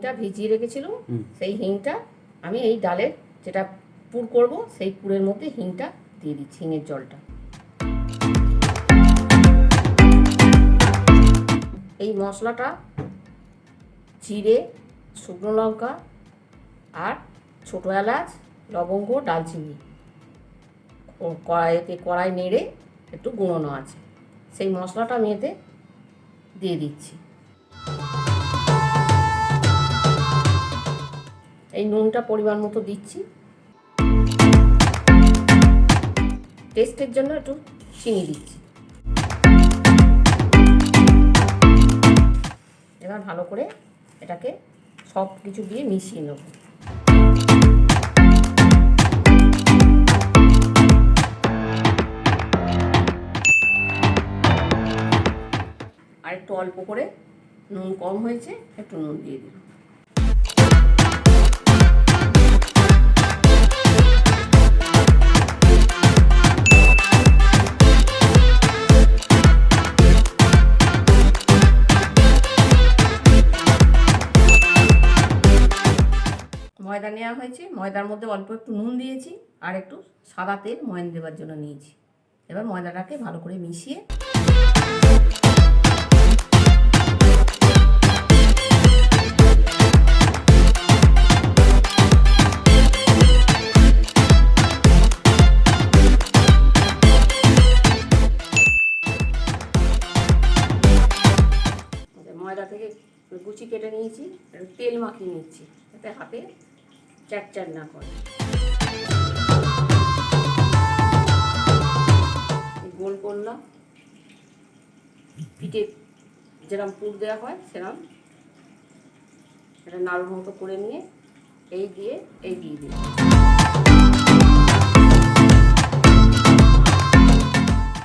হিংটা ভিজিয়ে রেখেছিলাম, সেই হিংটা আমি এই ডালের যেটা পুর করব সেই পুরের মধ্যে হিংটা দিয়ে দিচ্ছি, হিঙের জলটা। এই মশলাটা জিরে, শুকনো লঙ্কা আর ছোটো এলাচ, লবঙ্গ, দালচিনি কড়াই নেড়ে একটু গুঁড়োনো আছে, সেই মশলাটা আমি এতে দিয়ে দিচ্ছি। এই নুনটা পরিমাণ মতো দিচ্ছি, টেস্টের জন্য একটু চিনি দিচ্ছি। এবার ভালো করে এটাকে সব কিছু দিয়ে মিশিয়ে নেব। আর একটু অল্প করে নুন কম হয়েছে, একটু নুন দিয়ে দিলাম। ময়দা নেওয়া হয়েছে, ময়দার মধ্যে অল্প একটু নুন দিয়েছি আর একটু সাদা তেল ময়ান দেওয়ার জন্য নিয়েছি। এবার ময়দাটাকে ভালো করে মিশিয়ে ময়দা থেকে কুচি কেটে নিয়েছি, তেল মাখিয়ে নিচ্ছি যাতে হাতে চ্যাটচ্যাট না করে। গোল করলাম, পিঠে যেরকম পুর দেওয়া হয় সেরকম এটা নাড়ুর মতো করে নিয়ে এই দিয়ে দিই।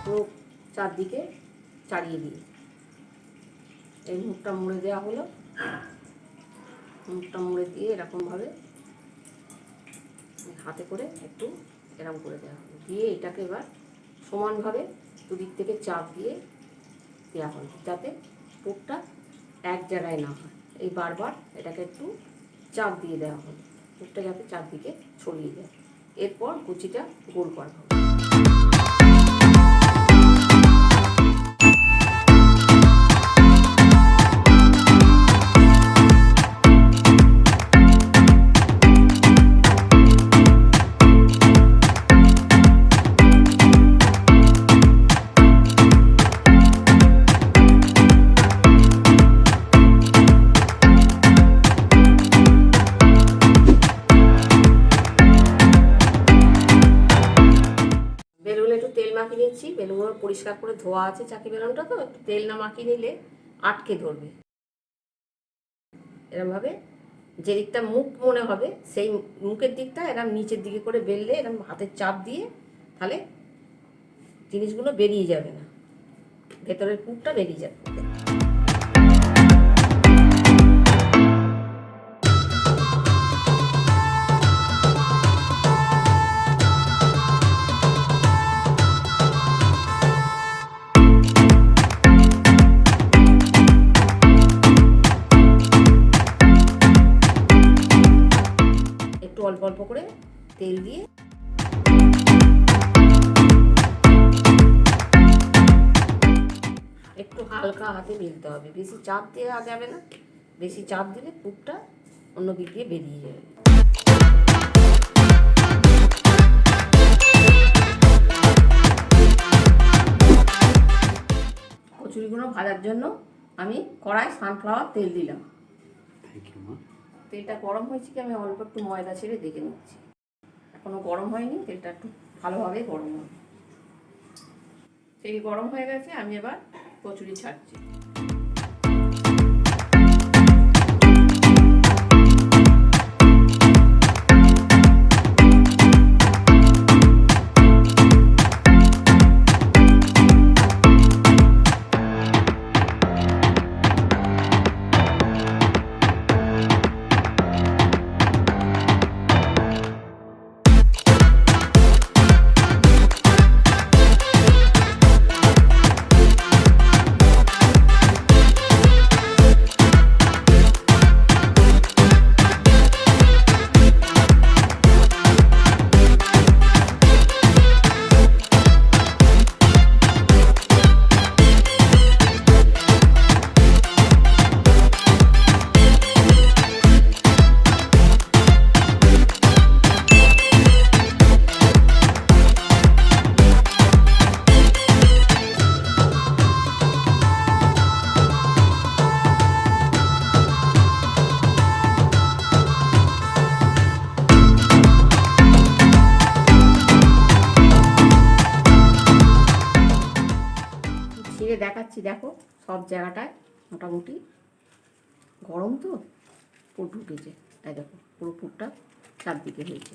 পুরো চারদিকে চাড়িয়ে দিই। এই মুখটা মুড়ে দেওয়া হলো, মুখটা মুড়ে দিয়ে এরকমভাবে হাতে করে একটু এরকম করে দেওয়া হলো, দিয়ে এটাকে এবার সমানভাবে দুদিক থেকে চাপ দিয়ে দেওয়া হলো যাতে পুরটা এক জায়গায় না হয়। এই বারবার এটাকে একটু চাপ দিয়ে দেওয়া হলো, পুরটা যাতে চারদিকে ছড়িয়ে যায়। এরপর কুচিটা গোল করা হবে। মাখিয়ে নিচ্ছি, বেলুনগুলো পরিষ্কার করে ধোয়া আছে, চাকি বেলুনটা তো একটু তেল না মাখিয়ে নিলে আটকে ধরবে। এরমভাবে যে দিকটা মুখ মনে হবে সেই মুখের দিকটা এরম নিচের দিকে করে বেললে এরম হাতের চাপ দিয়ে তাহলে জিনিসগুলো বেরিয়ে যাবে না, ভেতরের পুরটা বেরিয়ে যাবে। অল্প অল্প করে তেল দিয়ে একটু হালকা হাতে বেলতে হবে, বেশি চাপ দিয়ে যাবে না, বেশি চাপ দিলে পুরটা অন্য দিক দিয়ে বেরিয়ে যাবে। কচুরিগুলো ভাজার জন্য আমি কড়াই সানফ্লাওয়ার তেল দিলাম। তেলটা গরম হয়েছে কি আমি অল্প একটু ময়দা ছেড়ে দেখে নিচ্ছি, এখনো গরম হয়নি, তেলটা একটু ভালোভাবে গরম হবে। তেল গরম হয়ে গেছে, আমি এবার কচুরি ছাড়ছি। দেখাচ্ছি, দেখো সব জায়গাটায় মোটামুটি গরম তো পুর ঢুকেছে। এই দেখো পুরো পুরটা চারদিকে হয়েছে।